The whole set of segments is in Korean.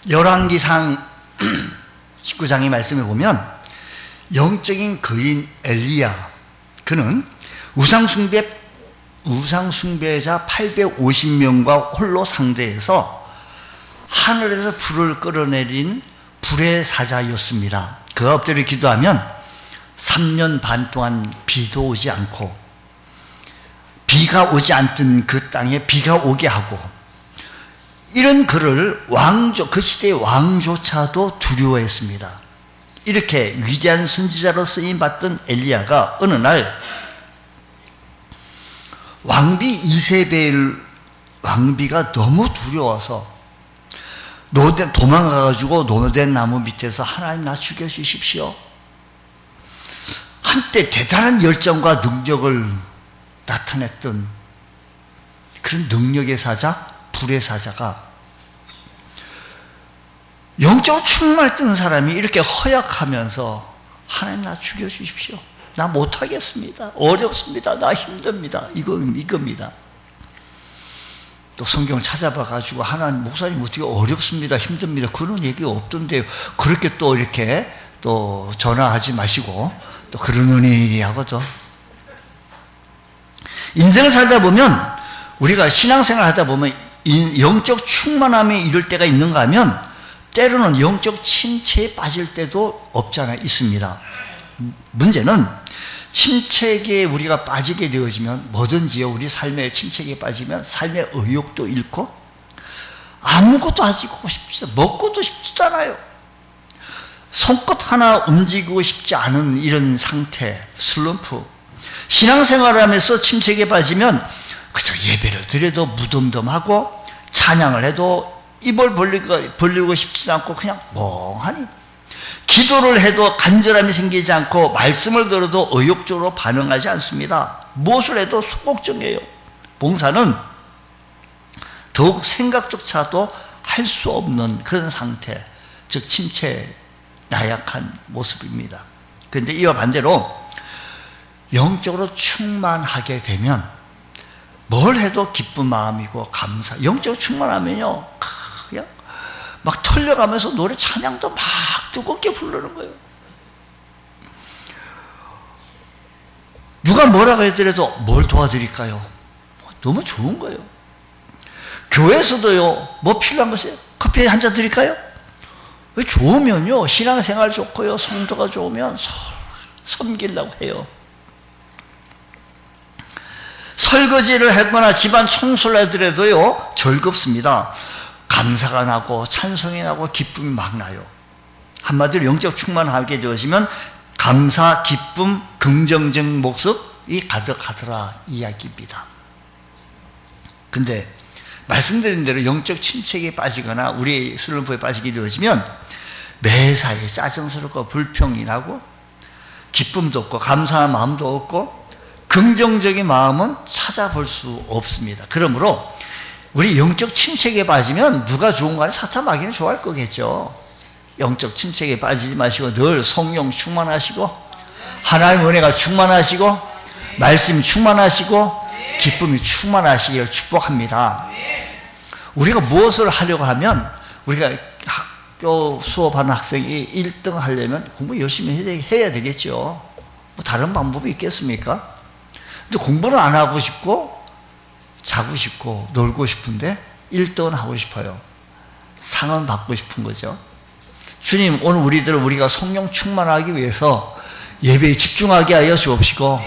열왕기상 19장의 말씀에 보면 영적인 거인 엘리야, 그는 우상숭배자 850명과 홀로 상대해서 하늘에서 불을 끌어내린 불의 사자였습니다. 그가 엎드려 기도하면 3년 반 동안 비도 오지 않고, 비가 오지 않던 그 땅에 비가 오게 하고, 이런 그를 그 시대의 왕조차도 두려워했습니다. 이렇게 위대한 선지자로 쓰임받던 엘리야가 어느 날 왕비 이세벨 왕비가 너무 두려워서 도망가가지고 노된 나무 밑에서 하나님 나 죽여주십시오. 한때 대단한 열정과 능력을 나타냈던 그런 능력의 사자, 불의 사자가, 영적으로 충만했던 사람이 이렇게 허약하면서 하나님 나 죽여주십시오. 나 못하겠습니다. 어렵습니다. 나 힘듭니다. 이겁니다. 또 성경을 찾아봐가지고 하나님, 목사님 어떻게 어렵습니다. 힘듭니다. 그런 얘기 없던데요. 그렇게 또 이렇게 또 전화하지 마시고 또 그러느니 하고죠. 인생을 살다 보면, 우리가 신앙생활 하다 보면 영적 충만함에 이를 때가 있는가 하면 때로는 영적 침체에 빠질 때도 없잖아요. 있습니다. 문제는 침체에 우리가 빠지게 되어지면, 뭐든지요, 우리 삶의 침체에 빠지면 삶의 의욕도 잃고 아무것도 하고 싶지, 먹고도 싶지도 않아요. 손끝 하나 움직이고 싶지 않은 이런 상태, 슬럼프. 신앙생활을 하면서 침체에 빠지면 그저 예배를 드려도 무덤덤하고, 찬양을 해도 입을 벌리고 싶지 않고 그냥 멍하니, 기도를 해도 간절함이 생기지 않고, 말씀을 들어도 의욕적으로 반응하지 않습니다. 무엇을 해도 소극적이에요. 봉사는 더욱 생각조차도 할 수 없는 그런 상태, 즉 침체, 나약한 모습입니다. 그런데 이와 반대로 영적으로 충만하게 되면 뭘 해도 기쁜 마음이고 감사. 영적으로 충만하면요, 그냥 막 털려가면서 노래 찬양도 막 뜨겁게 부르는 거예요. 누가 뭐라고 해더라도 뭘 도와드릴까요? 너무 좋은 거예요. 교회에서도요, 뭐 필요한 것이에요? 커피 한 잔 드릴까요? 왜 좋으면요, 신앙생활 좋고요, 성도가 좋으면 섬기려고 해요. 설거지를 하거나 집안 청소를 하더라도요, 즐겁습니다. 감사가 나고 찬송이 나고 기쁨이 막 나요. 한마디로 영적 충만하게 되어지면 감사, 기쁨, 긍정적 모습이 가득하더라 이야기입니다. 근데 말씀드린 대로 영적 침체에 빠지거나 우리 슬럼프에 빠지게 되어지면 매사에 짜증스럽고 불평이 나고, 기쁨도 없고 감사한 마음도 없고 긍정적인 마음은 찾아볼 수 없습니다. 그러므로 우리 영적 침체에 빠지면 누가 좋은 거 아니라 사탄 마귀는 좋아할 거겠죠. 영적 침체에 빠지지 마시고 늘 성령 충만하시고, 하나님 은혜가 충만하시고, 말씀이 충만하시고, 기쁨이 충만하시길 축복합니다. 우리가 무엇을 하려고 하면, 우리가 학교 수업하는 학생이 1등 하려면 공부 열심히 해야 되겠죠. 뭐 다른 방법이 있겠습니까? 근데 공부는 안 하고 싶고 자고 싶고 놀고 싶은데 1등은 하고 싶어요. 상은 받고 싶은 거죠. 주님, 오늘 우리가 성령 충만하기 위해서 예배에 집중하게 하여 주옵시고,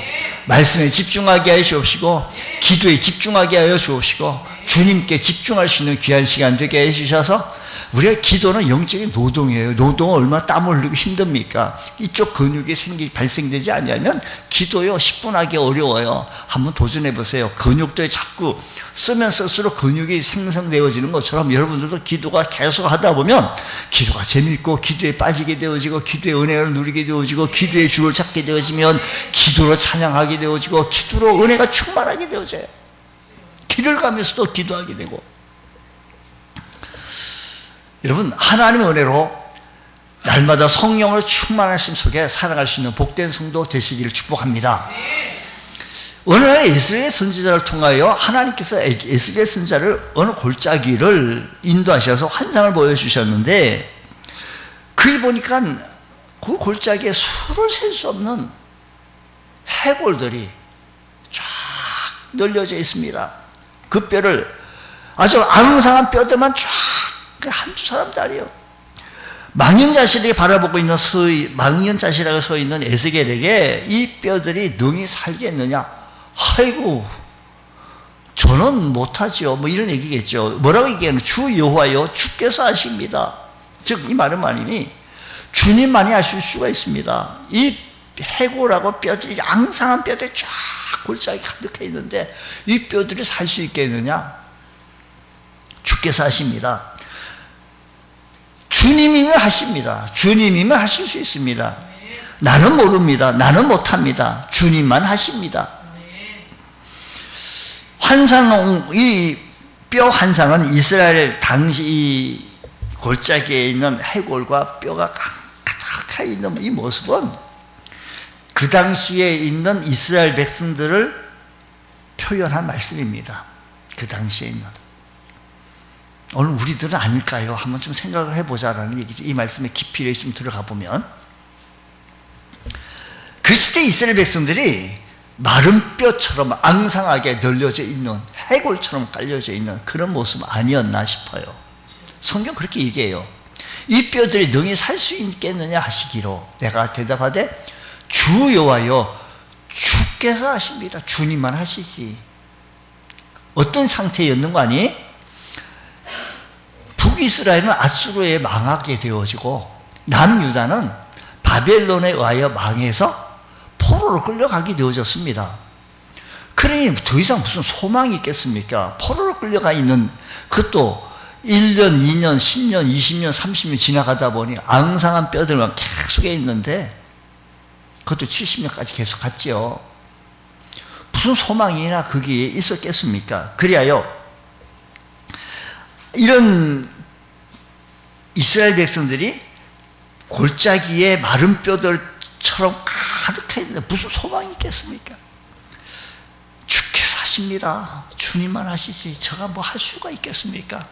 말씀에 집중하게 하여 주옵시고, 기도에 집중하게 하여 주옵시고, 주님께 집중할 수 있는 귀한 시간 되게 해주셔서, 우리가 기도는 영적인 노동이에요. 노동은 얼마나 땀을 흘리고 힘듭니까? 이쪽 근육이 발생되지 않으면 기도요 10분 하기 어려워요. 한번 도전해 보세요. 근육도 자꾸 쓰면 쓸수록 근육이 생성되어지는 것처럼 여러분들도 기도가 계속 하다 보면 기도가 재미있고, 기도에 빠지게 되어지고, 기도의 은혜를 누리게 되어지고, 기도의 주를 찾게 되어지면 기도로 찬양하게 되어지고, 기도로 은혜가 충만하게 되어져요. 길을 가면서도 기도하게 되고. 여러분, 하나님의 은혜로 날마다 성령으로 충만하심 속에 살아갈 수 있는 복된 성도 되시기를 축복합니다. 어느 날 에스겔 선지자를 통하여 하나님께서 에스겔 선지자를 어느 골짜기를 인도하셔서 환상을 보여주셨는데, 그게 보니까 그 골짜기에 수를 셀 수 없는 해골들이 쫙 널려져 있습니다. 그 뼈를, 아주 앙상한 뼈들만 쫙, 한두 사람들이요. 망연자실하게 바라보고 있는 망연자실하게 서 있는 에스겔에게 이 뼈들이 능히 살겠느냐? 아이고, 저는 못하지요. 뭐 이런 얘기겠죠. 뭐라고 얘기하는? 주 여호와여, 주께서 하십니다. 즉, 이 말은 말이니, 주님만이 하실 수가 있습니다. 이 해골하고 뼈들이, 앙상한 뼈들이 쫙 골짜기 가득해 있는데, 이 뼈들이 살 수 있겠느냐? 주께서 하십니다. 주님이면 하십니다. 주님이면 하실 수 있습니다. 나는 모릅니다. 나는 못합니다. 주님만 하십니다. 이 뼈 환상은 이스라엘 당시 이 골짜기에 있는 해골과 뼈가 가득해 있는 이 모습은 그 당시에 있는 이스라엘 백성들을 표현한 말씀입니다. 그 당시에 있는. 오늘 우리들은 아닐까요? 한번 좀 생각을 해보자라는 얘기지. 이 말씀에 깊이 좀 들어가 보면, 그 시대 이스라엘 백성들이 마른 뼈처럼 앙상하게 널려져 있는, 해골처럼 깔려져 있는 그런 모습 아니었나 싶어요. 성경 그렇게 얘기해요. 이 뼈들이 능히 살 수 있겠느냐 하시기로, 내가 대답하되 주 여호와여, 주께서 하십니다. 주님만 하시지. 어떤 상태였는 거 아니? 북이스라엘은 아수르에 망하게 되어지고, 남유다는 바벨론에 의하여 망해서 포로로 끌려가게 되어졌습니다. 그러니 더 이상 무슨 소망이 있겠습니까? 포로로 끌려가 있는, 그것도 1년, 2년, 10년, 20년, 30년 지나가다 보니 앙상한 뼈들만 계속 있는데, 그것도 70년까지 계속 갔지요. 무슨 소망이나 그게 있었겠습니까? 그리하여 이런 이스라엘 백성들이 골짜기에 마른 뼈들처럼 가득해 있는데 무슨 소망이 있겠습니까? 주께서 하십니다. 주님만 하시지 제가 뭐 할 수가 있겠습니까?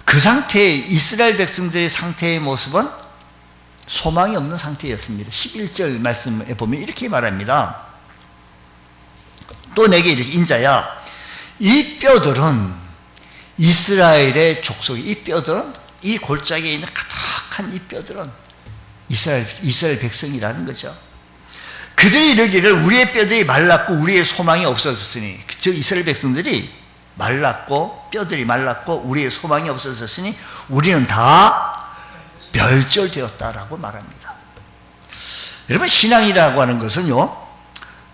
그 상태의 이스라엘 백성들의 상태의 모습은 소망이 없는 상태였습니다. 11절 말씀에 보면 이렇게 말합니다. 또 내게 이르시 인자야, 이 뼈들은 이스라엘의 족속이, 이 뼈들은, 이 골짜기에 있는 가득한 이 뼈들은 이스라엘 백성이라는 거죠. 그들이 이르기를 우리의 뼈들이 말랐고 우리의 소망이 없어졌으니, 즉 이스라엘 백성들이 말랐고 뼈들이 말랐고 우리의 소망이 없어졌으니 우리는 다 멸절되었다라고 말합니다. 여러분, 신앙이라고 하는 것은요,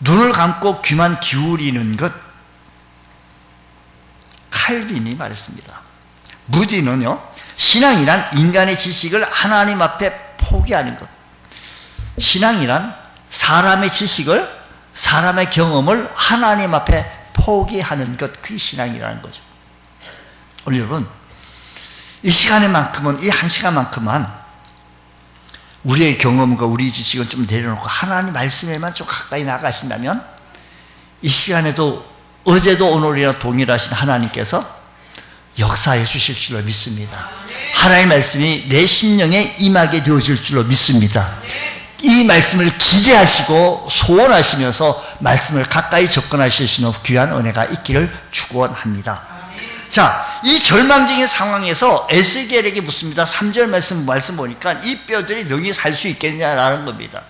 눈을 감고 귀만 기울이는 것, 칼빈이 말했습니다. 무디는요, 신앙이란 인간의 지식을 하나님 앞에 포기하는 것. 신앙이란 사람의 지식을, 사람의 경험을 하나님 앞에 포기하는 것, 그게 신앙이라는 거죠. 오늘 여러분, 이 시간에만큼은, 이 한 시간만큼만 우리의 경험과 우리 지식은 좀 내려놓고 하나님 말씀에만 좀 가까이 나가신다면, 이 시간에도 어제도 오늘이나 동일하신 하나님께서 역사해 주실 줄로 믿습니다. 하나님의 말씀이 내 심령에 임하게 되어질 줄로 믿습니다. 이 말씀을 기대하시고 소원하시면서 말씀을 가까이 접근하실 수 있는 귀한 은혜가 있기를 축원합니다. 자, 이 절망적인 상황에서 에스겔에게 묻습니다. 3절 말씀 보니까 이 뼈들이 능히 살 수 있겠냐라는 겁니다.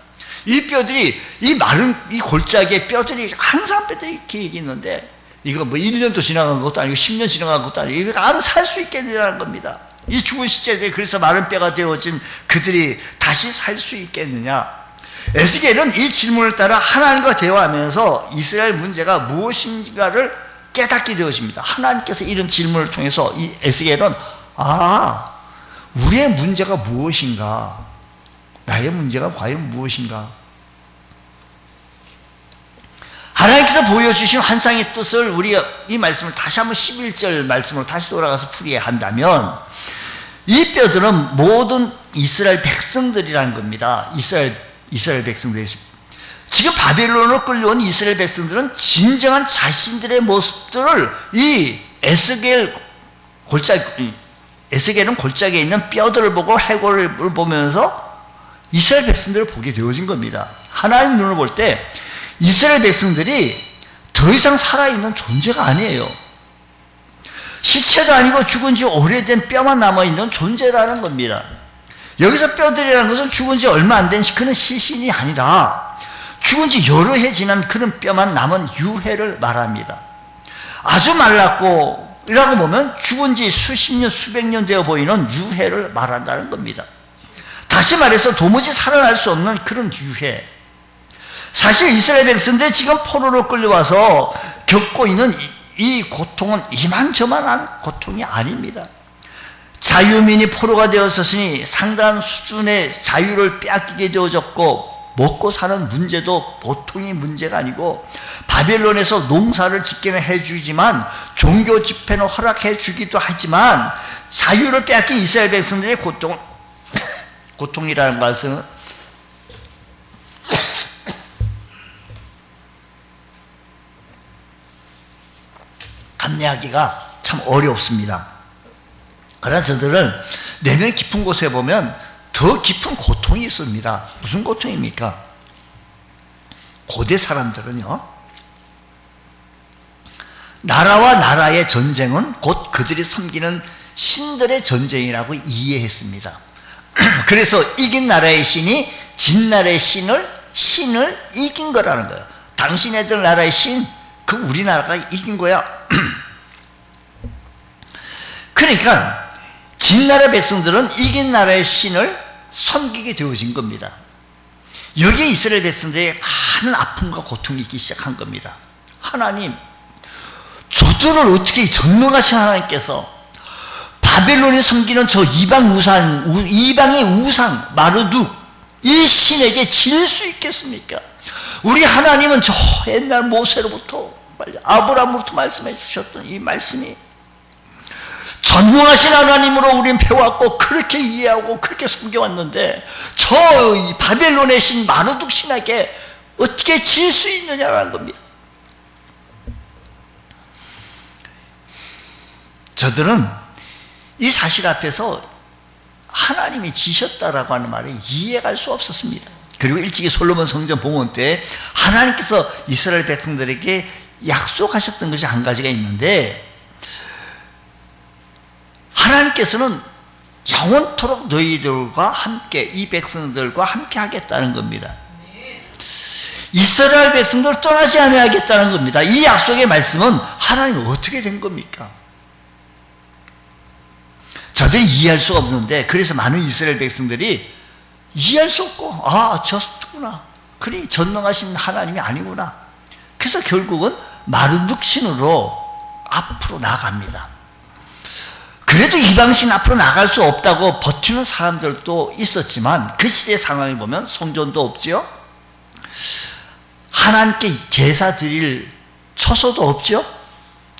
이 뼈들이, 이 마른 이 골짜기에 뼈들이, 항상 뼈들이 이렇게 있는데, 이거 뭐 1년도 지나간 것도 아니고 10년 지나간 것도 아니고 이거 아무 살 수 있겠느냐는 겁니다. 이 죽은 시체들이, 그래서 마른 뼈가 되어진 그들이 다시 살 수 있겠느냐. 에스겔은 이 질문을 따라 하나님과 대화하면서 이스라엘 문제가 무엇인가를 깨닫게 되어집니다. 하나님께서 이런 질문을 통해서 이 에스겔은, 아, 우리의 문제가 무엇인가, 나의 문제가 과연 무엇인가, 하나님께서 보여주신 환상의 뜻을 우리가 이 말씀을 다시 한번 11절 말씀으로 다시 돌아가서 풀이해야 한다면, 이 뼈들은 모든 이스라엘 백성들이라는 겁니다. 이스라엘 백성들이 지금 바벨론으로 끌려온 이스라엘 백성들은 진정한 자신들의 모습들을 이 에스겔은 골짜기에 있는 뼈들을 보고 해골을 보면서 이스라엘 백성들을 보게 되어진 겁니다. 하나님 눈을 볼 때 이스라엘 백성들이 더 이상 살아있는 존재가 아니에요. 시체도 아니고 죽은 지 오래된 뼈만 남아있는 존재라는 겁니다. 여기서 뼈들이라는 것은 죽은 지 얼마 안 된 그런 시신이 아니라 죽은 지 여러 해 지난 그런 뼈만 남은 유해를 말합니다. 아주 말랐고 이라고 보면 죽은 지 수십 년, 수백 년 되어 보이는 유해를 말한다는 겁니다. 다시 말해서 도무지 살아날 수 없는 그런 유해. 사실 이스라엘 백성들이 지금 포로로 끌려와서 겪고 있는 이 고통은 이만저만한 고통이 아닙니다. 자유민이 포로가 되었으니 상당한 수준의 자유를 빼앗기게 되어졌고 먹고 사는 문제도 보통의 문제가 아니고 바벨론에서 농사를 짓기는 해주지만 종교 집회는 허락해 주기도 하지만 자유를 빼앗긴 이스라엘 백성들의 고통이라는 것은 감내하기가 참 어렵습니다. 그러나 저들은 내면 깊은 곳에 보면 더 깊은 고통이 있습니다. 무슨 고통입니까? 고대 사람들은요, 나라와 나라의 전쟁은 곧 그들이 섬기는 신들의 전쟁이라고 이해했습니다. 그래서 이긴 나라의 신이 진 나라의 신을 이긴 거라는 거예요. 당신네들 나라의 신, 그 우리나라가 이긴 거야. 그러니까 진 나라 백성들은 이긴 나라의 신을 섬기게 되어진 겁니다. 여기에 이스라엘 백성들의 많은 아픔과 고통이 있기 시작한 겁니다. 하나님, 저들을 어떻게 전능하신 하나님께서 바벨론이 섬기는 저 이방의 우상 마르둑 이 신에게 질 수 있겠습니까? 우리 하나님은 저 옛날 모세로부터 아브라함으로부터 말씀해 주셨던 이 말씀이 전능하신 하나님으로 우린 배웠고 그렇게 이해하고 그렇게 섬겨왔는데 저 바벨론의 신 마르둑 신에게 어떻게 질 수 있느냐라는 겁니다. 저들은 이 사실 앞에서 하나님이 지셨다라고 하는 말이 이해할 수 없었습니다. 그리고 일찍이 솔로몬 성전 봉헌 때 하나님께서 이스라엘 백성들에게 약속하셨던 것이 한 가지가 있는데 하나님께서는 영원토록 너희들과 함께 이 백성들과 함께 하겠다는 겁니다. 이스라엘 백성들을 떠나지 않아야겠다는 겁니다. 이 약속의 말씀은 하나님 어떻게 된 겁니까? 저들이 이해할 수가 없는데 그래서 많은 이스라엘 백성들이 이해할 수 없고 저구나. 그러니 전능하신 하나님이 아니구나. 그래서 결국은 마르둑 신으로 앞으로 나아갑니다. 그래도 이방신 앞으로 나갈 수 없다고 버티는 사람들도 있었지만 그 시대의 상황을 보면 성전도 없지요. 하나님께 제사 드릴 처소도 없죠.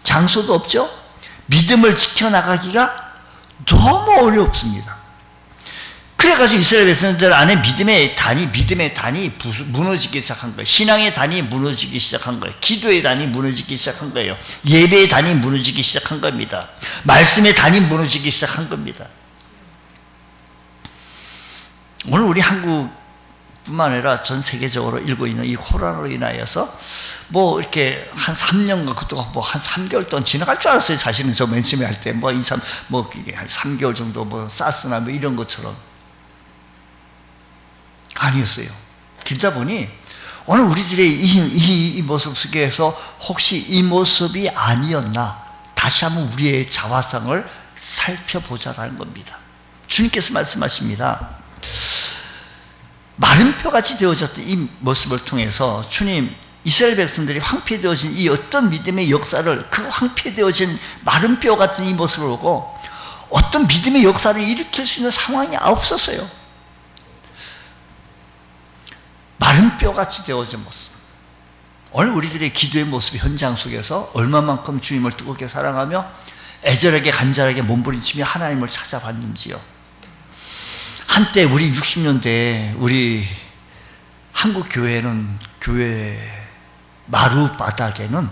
장소도 없죠. 믿음을 지켜나가기가 너무 어렵습니다. 그래가지고 이스라엘 백성들 안에 믿음의 단이 무너지기 시작한 거예요. 신앙의 단이 무너지기 시작한 거예요. 기도의 단이 무너지기 시작한 거예요. 예배의 단이 무너지기 시작한 겁니다. 말씀의 단이 무너지기 시작한 겁니다. 오늘 우리 한국뿐만 아니라 전 세계적으로 일고 있는 이 코로나로 인하여서 뭐 이렇게 한 3년간 그것도 뭐 한 3개월 동안 지나갈 줄 알았어요. 사실은 저 맨 처음에 할 때 뭐 한 3개월 정도 뭐 사스나 뭐 이런 것처럼 아니었어요. 길다 보니 오늘 우리들의 이 모습 속에서 혹시 이 모습이 아니었나 다시 한번 우리의 자화상을 살펴보자라는 겁니다. 주님께서 말씀하십니다. 마른 뼈같이 되어졌던 이 모습을 통해서 주님 이스라엘 백성들이 황폐되어진 이 어떤 믿음의 역사를 그 황폐되어진 마른 뼈 같은 이 모습을 보고 어떤 믿음의 역사를 일으킬 수 있는 상황이 없었어요. 마른 뼈같이 되어진 모습. 오늘 우리들의 기도의 모습 현장 속에서 얼마만큼 주님을 뜨겁게 사랑하며 애절하게 간절하게 몸부림치며 하나님을 찾아봤는지요. 한때 우리 60년대에 우리 한국 교회는 교회 마루 바닥에는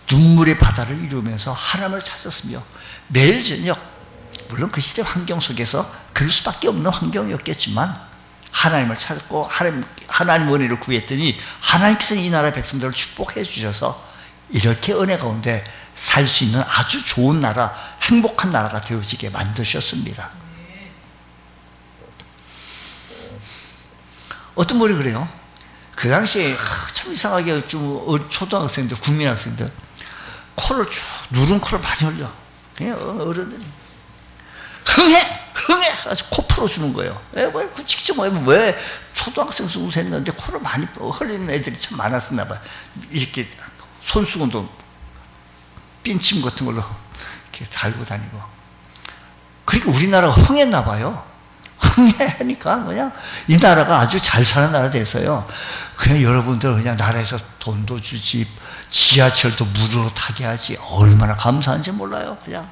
눈물의 바다를 이루면서 하나님을 찾았으며 매일 저녁, 물론 그 시대 환경 속에서 그럴 수밖에 없는 환경이었겠지만 하나님을 찾았고 하나님 은혜를 구했더니 하나님께서 이 나라 백성들을 축복해 주셔서 이렇게 은혜 가운데 살 수 있는 아주 좋은 나라, 행복한 나라가 되어지게 만드셨습니다. 어떤 분이 그래요. 그 당시에 참 이상하게 좀 초등학생들, 국민학생들 코를 쭉 누른 코를 많이 흘려. 그냥 어른들이 흥해 해서 코 풀어주는 거예요. 그 직접 왜 초등학생 수했는데 코를 많이 흘리는 애들이 참 많았었나 봐요. 이렇게 손수건도 핀침 같은 걸로 이렇게 달고 다니고. 그러니까 우리나라가 흥했나 봐요. 흥해하니까 그냥 이 나라가 아주 잘 사는 나라 돼서요. 그냥 여러분들 그냥 나라에서 돈도 주지, 지하철도 무료로 타게 하지, 얼마나 감사한지 몰라요. 그냥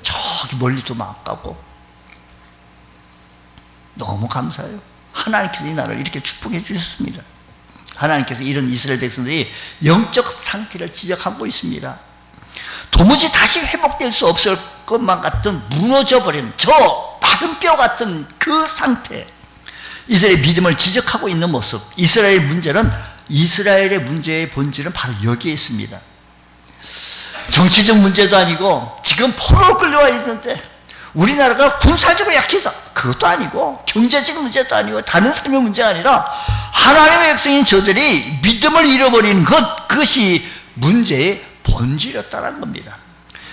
저기 멀리도 막 가고 너무 감사해요. 하나님께서 이 나라를 이렇게 축복해 주셨습니다. 하나님께서 이런 이스라엘 백성들이 영적 상태를 지적하고 있습니다. 도무지 다시 회복될 수 없을 것만 같은 무너져버린 저 마른 뼈 같은 그 상태, 이스라엘의 믿음을 지적하고 있는 모습. 이스라엘의 문제의 본질은 바로 여기에 있습니다. 정치적 문제도 아니고 지금 포로로 끌려와 있는데 우리나라가 군사적으로 약해서 그것도 아니고 경제적 문제도 아니고 다른 삶의 문제가 아니라 하나님의 백성인 저들이 믿음을 잃어버리는 그것이 문제의 본질이었다는 겁니다.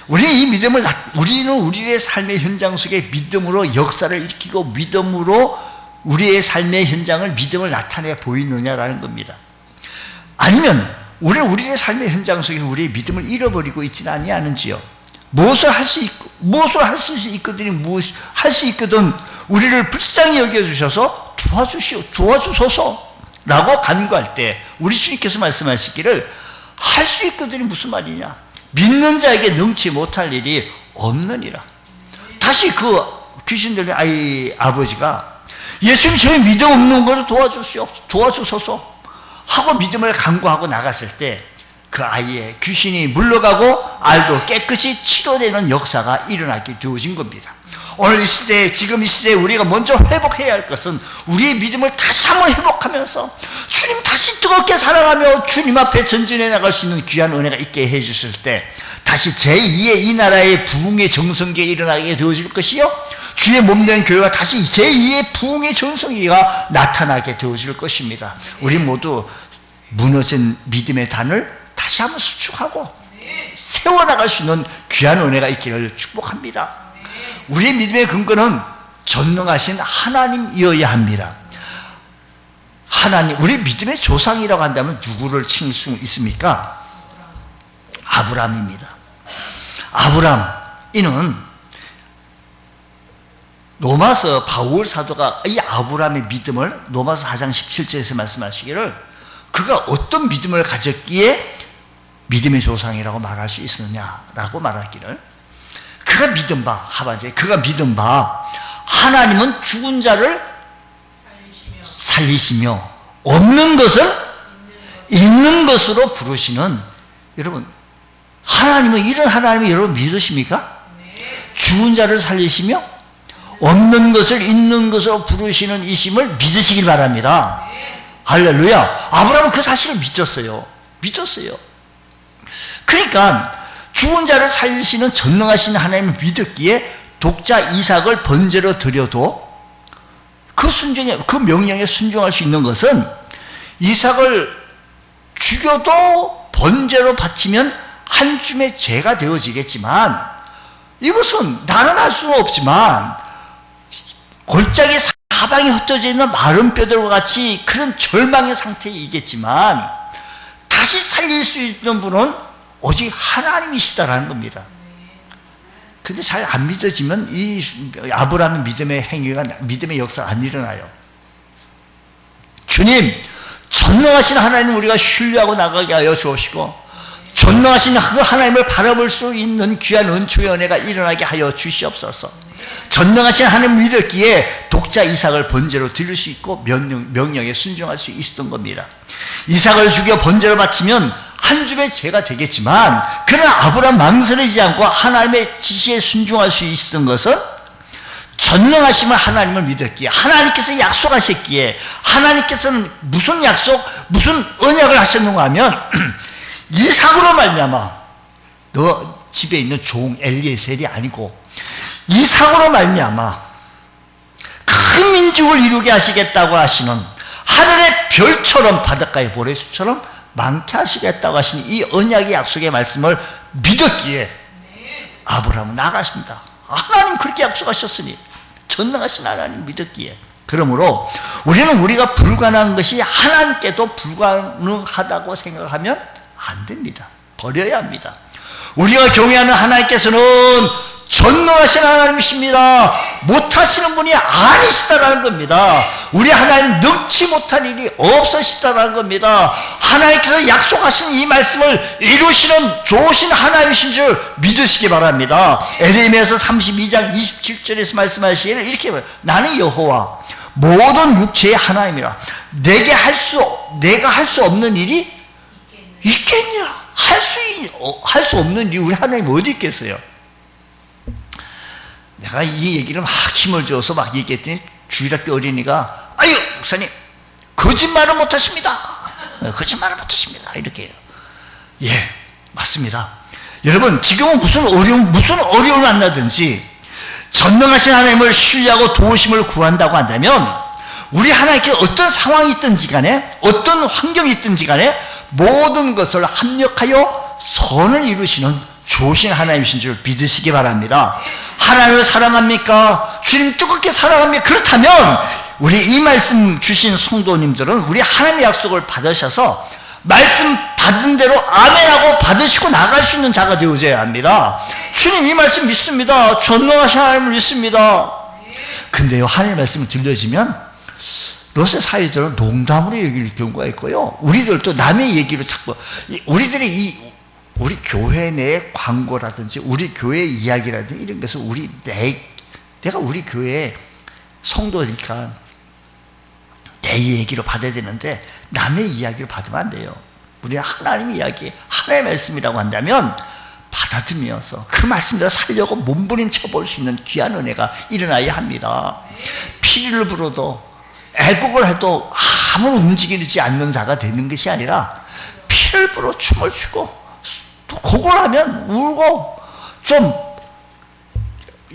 우리는 우리의 삶의 현장 속에 믿음으로 역사를 일으키고 믿음으로 우리의 삶의 현장을 믿음을 나타내 보이느냐라는 겁니다. 아니면 우리의 삶의 현장 속에서 우리의 믿음을 잃어버리고 있지는 아니하는지요. 무엇을 할 수 있거든 우리를 불쌍히 여겨주셔서 도와주소서라고 간구할 때 우리 주님께서 말씀하시기를 할 수 있거든이 무슨 말이냐? 믿는 자에게 능치 못할 일이 없느니라. 다시 그 귀신들의 아버지가 예수님 저희 믿음 없는 것을 도와주소서 하고 믿음을 간구하고 나갔을 때 그 아이의 귀신이 물러가고 알도 깨끗이 치료되는 역사가 일어나게 되어진 겁니다. 오늘 이 시대에, 지금 이 시대에 우리가 먼저 회복해야 할 것은 우리의 믿음을 다시 한번 회복하면서 주님 다시 뜨겁게 사랑하며 주님 앞에 전진해 나갈 수 있는 귀한 은혜가 있게 해주실 때 다시 제2의 이 나라의 부흥의 정성기가 일어나게 되어질 것이요, 주의 몸된 교회가 다시 제2의 부흥의 정성기가 나타나게 되어질 것입니다. 우리 모두 무너진 믿음의 단을 다시 한번 수축하고 세워나갈 수 있는 귀한 은혜가 있기를 축복합니다. 우리의 믿음의 근거는 전능하신 하나님이어야 합니다. 하나님, 우리 믿음의 조상이라고 한다면 누구를 칭할 수 있습니까? 아브라함입니다. 아브라함, 이는 로마서 바울 사도가 이 아브라함의 믿음을 로마서 4장 17절에서 말씀하시기를 그가 어떤 믿음을 가졌기에 믿음의 조상이라고 말할 수 있었느냐라고 말하기를, 그가 믿은 바, 하반절에 그가 믿은 바 하나님은 죽은 자를 살리시며 없는 것을 있는 것으로 부르시는, 여러분 하나님은 이런 하나님을 여러분 믿으십니까? 죽은 자를 살리시며 없는 것을 있는 것으로 부르시는 이심을 믿으시길 바랍니다. 할렐루야. 아브라함은 그 사실을 믿었어요. 그러니까 죽은 자를 살리시는 전능하신 하나님을 믿었기에 독자 이삭을 번제로 드려도 그 명령에 순종할 수 있는 것은 이삭을 죽여도 번제로 바치면 한 줌의 죄가 되어지겠지만, 이것은 나는 할 수는 없지만 골짜기 사방에 흩어져 있는 마른 뼈들과 같이 그런 절망의 상태이겠지만 다시 살릴 수 있는 분은 오직 하나님이시다라는 겁니다. 근데 잘 안 믿어지면 이 아브라함의 믿음의 역사가 안 일어나요. 주님, 전능하신 하나님 우리가 신뢰하고 나가게 하여 주옵시고 전능하신 그 하나님을 바라볼 수 있는 귀한 은총의 은혜가 일어나게 하여 주시옵소서. 전능하신 하나님을 믿었기에 독자 이삭을 번제로 드릴 수 있고 명령에 순종할 수 있었던 겁니다. 이삭을 죽여 번제로 바치면 한 줌의 죄가 되겠지만, 그러나 아브라함 망설이지 않고 하나님의 지시에 순종할 수 있었던 것은 전능하심을 하나님을 믿었기에, 하나님께서 약속하셨기에, 하나님께서는 무슨 약속, 무슨 언약을 하셨는가 하면 이삭으로 말미암아, 너 집에 있는 종 엘리에셀이 아니고 이삭으로 말미암아 큰 민족을 이루게 하시겠다고 하시는, 하늘의 별처럼 바닷가의 모래수처럼 많게 하시겠다고 하시는 이 언약의 약속의 말씀을 믿었기에 아브라함은 나아갔습니다. 하나님 그렇게 약속하셨으니, 전능하신 하나님 믿었기에. 그러므로 우리는 우리가 불가능한 것이 하나님께도 불가능하다고 생각하면 안 됩니다. 버려야 합니다. 우리가 경외하는 하나님께서는 전능하신 하나님이십니다. 못하시는 분이 아니시다라는 겁니다. 우리 하나님은 능치 못할 일이 없으시다라는 겁니다. 하나님께서 약속하신 이 말씀을 이루시는 좋으신 하나님이신 줄 믿으시기 바랍니다. 에레미야서 32장 27절에서 말씀하시기를 이렇게 말해요. 나는 여호와 모든 육체의 하나님이라. 내가 할 수 없는 일이 있겠냐? 할 수 없는 일이 우리 하나님 어디 있겠어요? 내가 이 얘기를 막 힘을 줘서 막 얘기했더니 주일학교 어린이가, 아유 목사님 거짓말을 못하십니다. 거짓말을 못하십니다. 이렇게 해요. 예, 맞습니다. 여러분, 지금은 무슨 어려움을 만나든지 전능하신 하나님을 신뢰하고 도우심을 구한다고 한다면, 우리 하나님께 어떤 상황이 있든지 간에, 어떤 환경이 있든지 간에 모든 것을 합력하여 선을 이루시는 좋으신 하나님이신 줄 믿으시기 바랍니다. 하나님을 사랑합니까? 주님 뜨겁게 사랑합니까? 그렇다면 우리 이 말씀 주신 성도님들은 우리 하나님의 약속을 받으셔서 말씀 받은 대로 아멘하고 받으시고 나갈 수 있는 자가 되어져야 합니다. 주님 이 말씀 믿습니다. 전능하신 하나님을 믿습니다. 근데요, 하나님의 말씀을 들려지면 요새 사회들은 농담으로 얘기를 경우가 있고요, 우리들도 남의 얘기로 자꾸, 우리 교회 내 광고라든지 우리 교회 이야기라든지 이런 것을 내가 우리 교회 성도니까 내 얘기로 받아야 되는데 남의 이야기로 받으면 안 돼요. 우리 하나님 이야기, 하나님의 말씀이라고 한다면 받아들면서 그 말씀대로 살려고 몸부림쳐 볼 수 있는 귀한 은혜가 일어나야 합니다. 피리를 불어도 애국을 해도 아무런 움직이지 않는 자가 되는 것이 아니라, 피를 불어 춤을 추고 또 곡을 하면 울고, 좀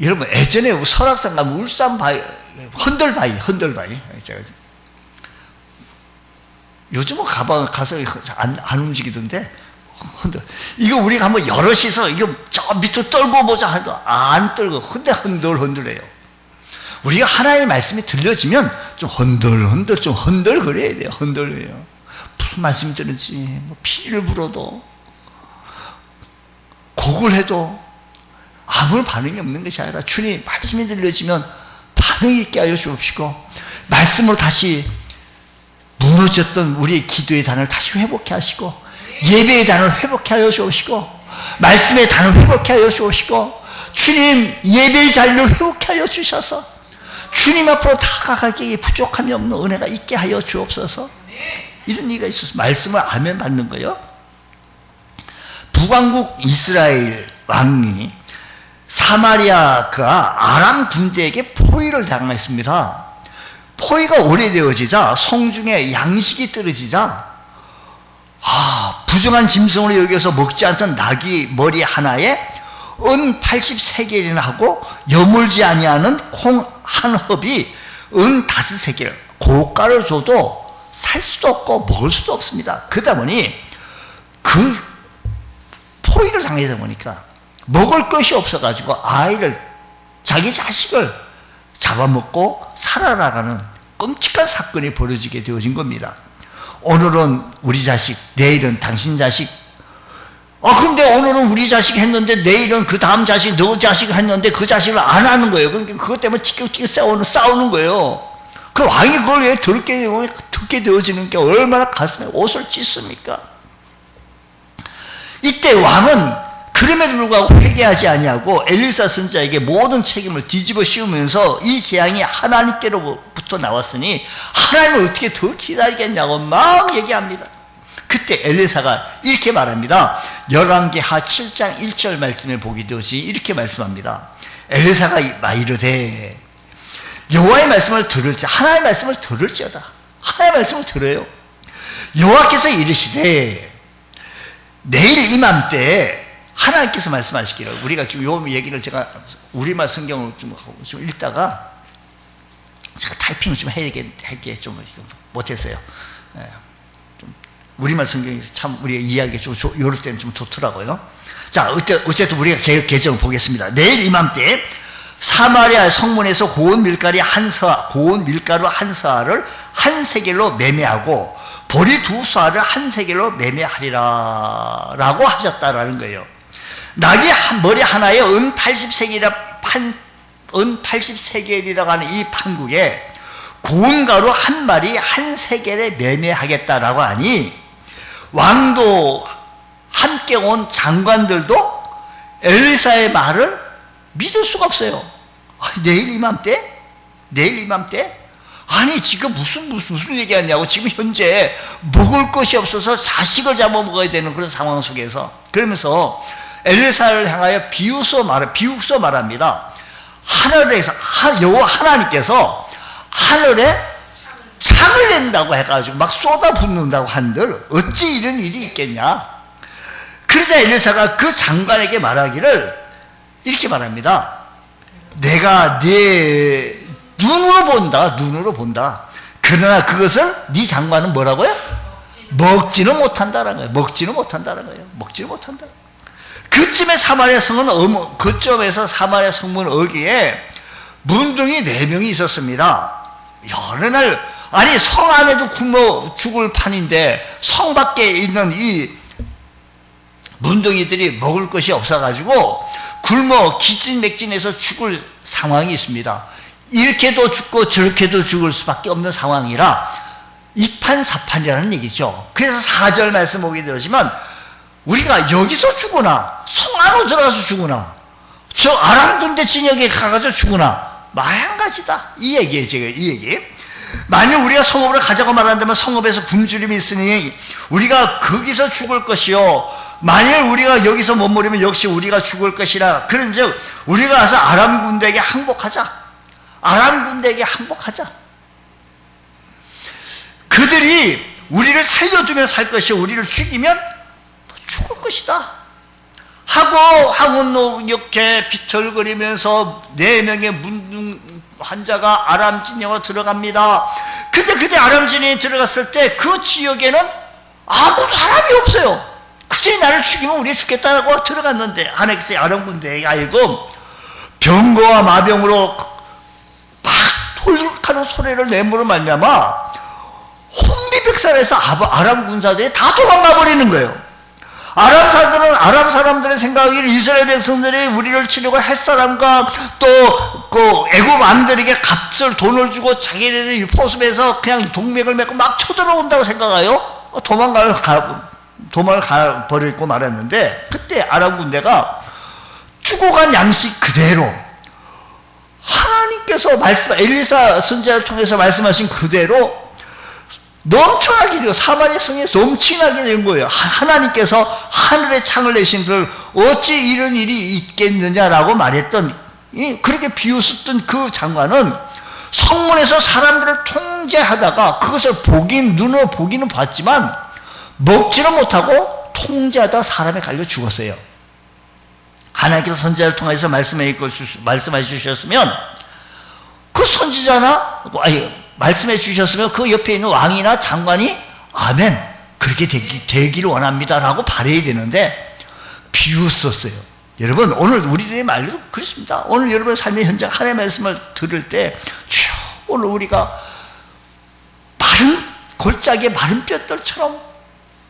여러분 예전에 설악산 가면 울산바위, 헌들바위 요즘은 가서 안 움직이던데, 이거 우리가 한번 여럿이서 이거 저 밑으로 떨고 보자 해도 안 떨고 흔들해요. 우리가 하나님의 말씀이 들려지면 좀 좀 흔들거려야 돼요. 흔들려요. 무슨 말씀이 들은지, 뭐 피를 불어도 곡을 해도 아무런 반응이 없는 것이 아니라, 주님 말씀이 들려지면 반응 있게 하여 주옵시고, 말씀으로 다시 무너졌던 우리의 기도의 단을 다시 회복해 하시고, 예배의 단을 회복해 하여 주옵시고, 말씀의 단을 회복해 하여 주옵시고, 주님 예배의 자리를 회복해 하여 주셔서 주님 앞으로 다가가기에 부족함이 없는 은혜가 있게 하여 주옵소서. 이런 얘기가 있어서 말씀을 아멘 받는 거예요. 북왕국 이스라엘 왕이 사마리아가 아람 군대에게 포위를 당했습니다. 포위가 오래되어지자 성중에 양식이 떨어지자 부정한 짐승으로 여겨서 먹지 않던 나귀 머리 하나에 은 83개이나 하고 여물지 아니하는 콩 한 헙이 은 5세겔, 고가를 줘도 살 수도 없고 먹을 수도 없습니다. 그러다 보니 그 포위를 당하다 보니까 먹을 것이 없어가지고 자기 자식을 잡아먹고 살아나가는 끔찍한 사건이 벌어지게 되어진 겁니다. 오늘은 우리 자식, 내일은 당신 자식. 근데 오늘은 우리 자식 했는데 내일은 그 다음 자식, 너 자식 했는데 그 자식을 안 하는 거예요. 그러니까 그것 때문에 티격태격 싸우는 거예요. 그 왕이 그걸 왜 듣게 되어지는 게 얼마나 가슴에 옷을 찢습니까? 이때 왕은 그럼에도 불구하고 회개하지 아니하고 엘리사 선지자에게 모든 책임을 뒤집어 씌우면서 이 재앙이 하나님께로부터 나왔으니 하나님을 어떻게 더 기다리겠냐고 막 얘기합니다. 그때 엘리사가 이렇게 말합니다. 열왕기하 7장 1절 말씀을 보게 되었이 이렇게 말씀합니다. 엘리사가 이르되 여호와의 말씀을 들을지 하나님의 말씀을 들을지어다. 하나님의 말씀을 들어요. 여호와께서 이르시되 내일 이맘때에 하나님께서 말씀하시기를, 우리가 지금 요 얘기를 제가 우리말 성경을 좀 읽다가 제가 타이핑을 좀 하게 좀 못했어요. 좀 우리말 성경이 참 우리의 이야기 좀 요럴 때는 좀 좋더라고요. 자, 어쨌든 우리가 계정을 보겠습니다. 내일 이맘때 사마리아 성문에서 고운 밀가루 한 서아를 한 세겔로 매매하고 보리 2서아를 한 세겔로 매매하리라 라고 하셨다라는 거예요. 나귀 머리 하나에 은 80세겔이라고 하는 이 판국에 고운 가루 한 마리 한 세겔에 매매하겠다라고 하니 왕도 함께 온 장관들도 엘리사의 말을 믿을 수가 없어요. 내일 이맘때? 아니 지금 무슨 얘기하냐고. 지금 현재 먹을 것이 없어서 자식을 잡아먹어야 되는 그런 상황 속에서, 그러면서 엘리사를 향하여 비웃어 말합니다. 하늘에서 여호와 하나님께서 하늘에 창을 낸다고 해가지고 막 쏟아붓는다고 한들 어찌 이런 일이 있겠냐. 그러자 엘리사가 그 장관에게 말하기를 이렇게 말합니다. 내가 네 눈으로 본다. 그러나 그것을 네 장관은 뭐라고요? 먹지는 못한다는 거예요. 그쯤에 사마리아 성은 그쯤에서 사마리아 성문 어귀에 문둥이 4명이 있었습니다. 여러 날, 아니 성 안에도 굶어 죽을 판인데 성 밖에 있는 이 문둥이들이 먹을 것이 없어가지고 굶어 기진맥진해서 죽을 상황이 있습니다. 이렇게도 죽고 저렇게도 죽을 수밖에 없는 상황이라 이판사판이라는 얘기죠. 그래서 4절 말씀 보게 되지만 우리가 여기서 죽으나 성 안으로 들어가서 죽으나 저 아람 군대 진영에 가서 죽으나 마찬가지다, 이 얘기예요. 제가 이 얘기, 만약 우리가 성읍으로 가자고 말한다면 성읍에서 굶주림이 있으니 우리가 거기서 죽을 것이요, 만일 우리가 여기서 머무르면 역시 우리가 죽을 것이라. 그런즉 우리가 가서 아람 군대에게 항복하자. 그들이 우리를 살려두면 살 것이요 우리를 죽이면 죽을 것이다 하고 항문 이렇게 비틀거리면서 4명의 문둥 환자가 아람 진영으로 들어갑니다. 근데 그때 아람 진영에 들어갔을 때 그 지역에는 아무 사람이 없어요. 그들이 나를 죽이면 우리 죽겠다고 들어갔는데 하나님께서 아람 군대에게 알고 병거와 마병으로 막 돌격하는 소리를 내므로 말미암아 혼비백산에서 아람 군사들이 다 도망가 버리는 거예요. 아람 사람들의 생각이 이스라엘 백성들이 우리를 치려고 햇사람과 또 그 애굽 왕들에게 돈을 주고 자기네들이 포섭해서 그냥 동맹을 맺고 막 쳐들어온다고 생각하여 도망을 가버리고 말았는데, 그때 아람 군대가 죽어간 양식 그대로 하나님께서 엘리사 선지자를 통해서 말씀하신 그대로 넘쳐나게 되고 사마리아 성에 넘치나게 된 거예요. 하나님께서 하늘에 창을 내신 들 어찌 이런 일이 있겠느냐라고 말했던, 그렇게 비웃었던 그 장관은 성문에서 사람들을 통제하다가 그것을 눈으로 보기는 봤지만 먹지는 못하고 통제하다 사람에 갈려 죽었어요. 하나님께서 선지자를 통해서 말씀해 주셨으면 그 선지자나 말씀해 주셨으면 그 옆에 있는 왕이나 장관이 아멘 그렇게 되기를 원합니다라고 바라야 되는데 비웃었어요. 여러분, 오늘 우리들의 말도 그렇습니다. 오늘 여러분의 삶의 현장 하나님의 말씀을 들을 때 오늘 우리가 마른 골짜기의 마른 뼈들처럼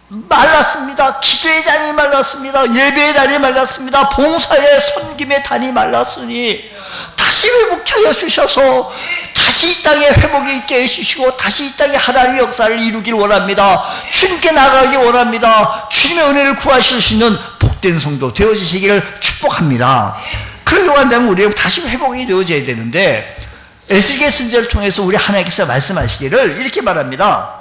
말랐습니다. 기도의 단이 말랐습니다. 예배의 단이 말랐습니다. 봉사의 섬김의 단이 말랐으니 다시 회복하여 주셔서 다시 이 땅에 회복이 있게 해주시고 다시 이 땅에 하나님의 역사를 이루길 원합니다. 주님께 나가기 원합니다. 주님의 은혜를 구하실 수 있는 복된 성도 되어지시기를 축복합니다. 그러려고 한다면 우리가 다시 회복이 되어져야 되는데, 에스겔 선지자를 통해서 우리 하나님께서 말씀하시기를 이렇게 말합니다.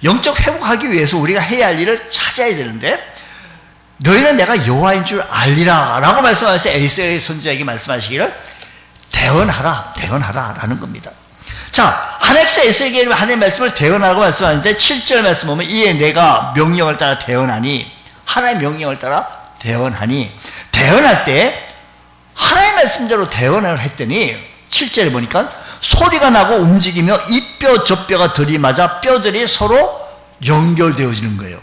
영적 회복하기 위해서 우리가 해야 할 일을 찾아야 되는데, 너희는 내가 여호와인 줄 알리라 라고 말씀하셔서 에스겔 선지자에게 말씀하시기를 대언하라 라는 겁니다. 자, 하나님께서 에스겔에게 하나님의 말씀을 대언하라고 말씀하는데 7절 말씀 보면 이에 내가 명령을 따라 대언하니, 하나님의 명령을 따라 대언하니, 대언할 때 하나님의 말씀대로 대언을 했더니 7절에 보니까 소리가 나고 움직이며 이 뼈 저 뼈가 들이맞아 뼈들이 서로 연결되어지는 거예요.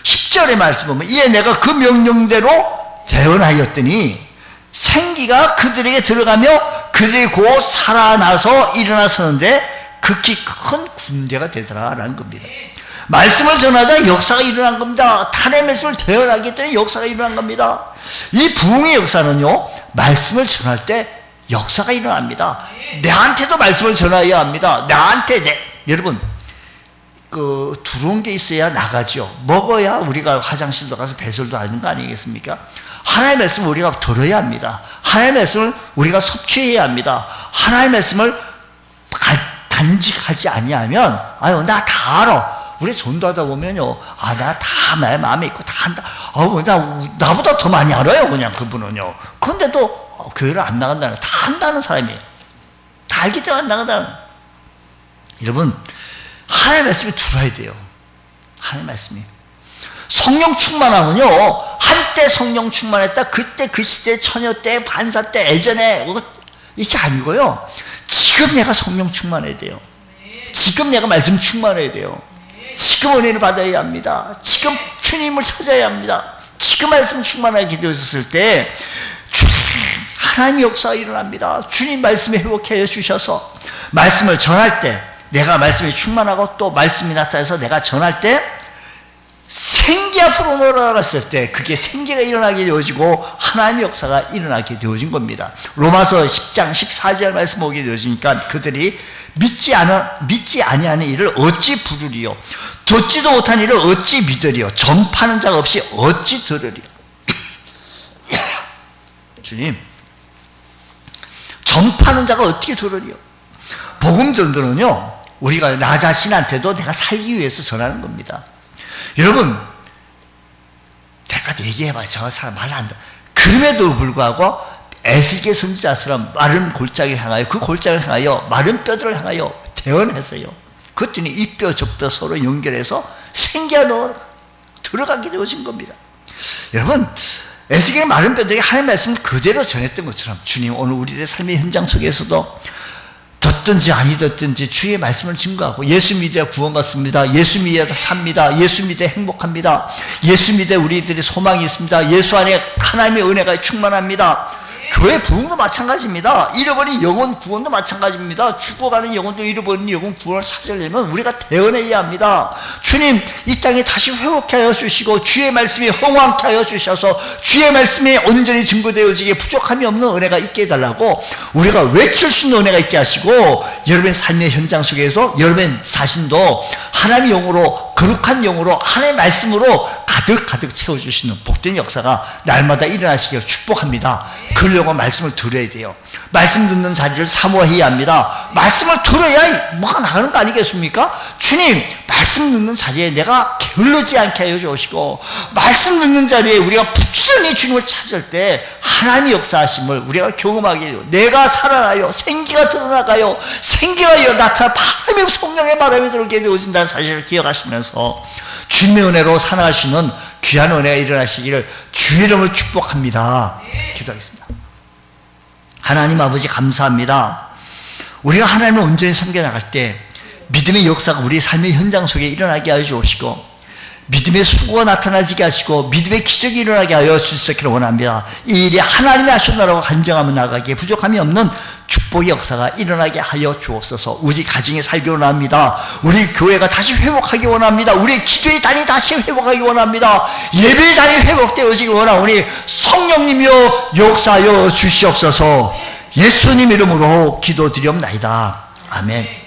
10절의 말씀 보면 이에 내가 그 명령대로 대언하였더니 생기가 그들에게 들어가며 그들이 곧 살아나서 일어나 서는데 극히 큰 군대가 되더라라는 겁니다. 말씀을 전하자 역사가 일어난 겁니다. 하나님의 말씀을 대언하기 때문에 역사가 일어난 겁니다. 이 부흥의 역사는요, 말씀을 전할 때 역사가 일어납니다. 내한테도 말씀을 전해야 합니다. 여러분, 들어온 게 있어야 나가죠. 먹어야 우리가 화장실도 가서 배설도 하는 거 아니겠습니까? 하나님의 말씀을 우리가 들어야 합니다. 하나님의 말씀을 우리가 섭취해야 합니다. 하나님의 말씀을 간직하지 아니하면, 나 다 알아. 우리 전도하다 보면요, 나 다 마음에 있고 다 한다. 나보다 더 많이 알아요, 그냥 그분은요. 그런데도 교회를 안 나간다는, 다 한다는 사람이에요. 다 알기 때문에 안 나간다는. 여러분, 하나님의 말씀이 들어야 돼요. 하나님의 말씀이. 성령 충만하면요, 한때 성령 충만했다, 그때 그 시대, 처녀 때, 반사 때, 예전에, 이게 아니고요. 지금 내가 성령 충만해야 돼요. 지금 내가 말씀 충만해야 돼요. 지금 은혜를 받아야 합니다. 지금 주님을 찾아야 합니다. 지금 말씀 충만하게 되었을 때 하나님의 역사가 일어납니다. 주님 말씀에 회복해 주셔서 말씀을 전할 때, 내가 말씀에 충만하고 또 말씀이 나타나서 내가 전할 때 생기 앞으로 놀아갔을 때 그게 생기가 일어나게 되어지고 하나님의 역사가 일어나게 되어진 겁니다. 로마서 10장 14절 말씀 보게 되어지니까 그들이 믿지 아니하는 일을 어찌 부르리요, 듣지도 못한 일을 어찌 믿으리요, 전파하는 자가 없이 어찌 들으리요. 주님, 전파하는 자가 어떻게 들으리요? 복음 전도는요, 우리가 나 자신한테도 내가 살기 위해서 전하는 겁니다. 여러분, 내가 얘기해봐야 저 사람 말 안 돼. 그럼에도 불구하고 에스겔 선지자처럼 마른 골짜기를 향하여, 그 골짜기를 향하여 마른 뼈들을 향하여 대언했어요. 그랬더니 이 뼈 저 뼈 서로 연결해서 생기가 들어가게 되어진 겁니다. 여러분, 에스겔의 마른 뼈들이 하나님의 말씀을 그대로 전했던 것처럼 주님 오늘 우리의 삶의 현장 속에서도 듣든지 아니 듣든지 주의 말씀을 증거하고, 예수 믿어야 구원받습니다. 예수 믿어야 삽니다. 예수 믿어야 행복합니다. 예수 믿어야 우리들이 소망이 있습니다. 예수 안에 하나님의 은혜가 충만합니다. 교회 부흥도 마찬가지입니다. 잃어버린 영혼 구원도 마찬가지입니다. 죽어가는 영혼도 잃어버린 영혼 구원을 찾으려면 우리가 대언해야 합니다. 주님, 이 땅에 다시 회복케 하여 주시고 주의 말씀이 흥왕케 하여 주셔서 주의 말씀이 온전히 증거되어지게 부족함이 없는 은혜가 있게 해달라고 우리가 외칠 수 있는 은혜가 있게 하시고, 여러분의 삶의 현장 속에서 여러분 자신도 하나님의 영으로, 거룩한 영으로 하나님의 말씀으로 가득 채워주시는 복된 역사가 날마다 일어나시기를 축복합니다. 그러려고 말씀을 들어야 돼요. 말씀 듣는 자리를 사모해야 합니다. 말씀을 들어야 뭐가 나가는 거 아니겠습니까? 주님, 말씀 듣는 자리에 내가 게을르지 않게 하여 주시고, 말씀 듣는 자리에 우리가 부지런히 주님을 찾을 때 하나님의 역사하심을 우리가 경험하게 돼요. 내가 살아나요. 생기가 드러나가요. 생기가 나타나 바람이, 성령의 바람이 들어오게 되어진다는 사실을 기억하시면서 주님의 은혜로 살아가시는 귀한 은혜가 일어나시기를 주의 이름으로 축복합니다. 기도하겠습니다. 하나님 아버지, 감사합니다. 우리가 하나님을 온전히 섬겨나갈 때 믿음의 역사가 우리 삶의 현장 속에 일어나게 하여 주시고, 믿음의 수고가 나타나지게 하시고 믿음의 기적이 일어나게 하여 주시기를 원합니다. 이 일이 하나님이 하셨다라고 간증하며 나가기에 부족함이 없는 축복의 역사가 일어나게 하여 주옵소서. 우리 가정에 살기 원합니다. 우리 교회가 다시 회복하기 원합니다. 우리 기도의 단이 다시 회복하기 원합니다. 예배의 단이 회복되어지기 원하오니 성령님이여 역사하여 주시옵소서. 예수님 이름으로 기도드리옵나이다. 아멘.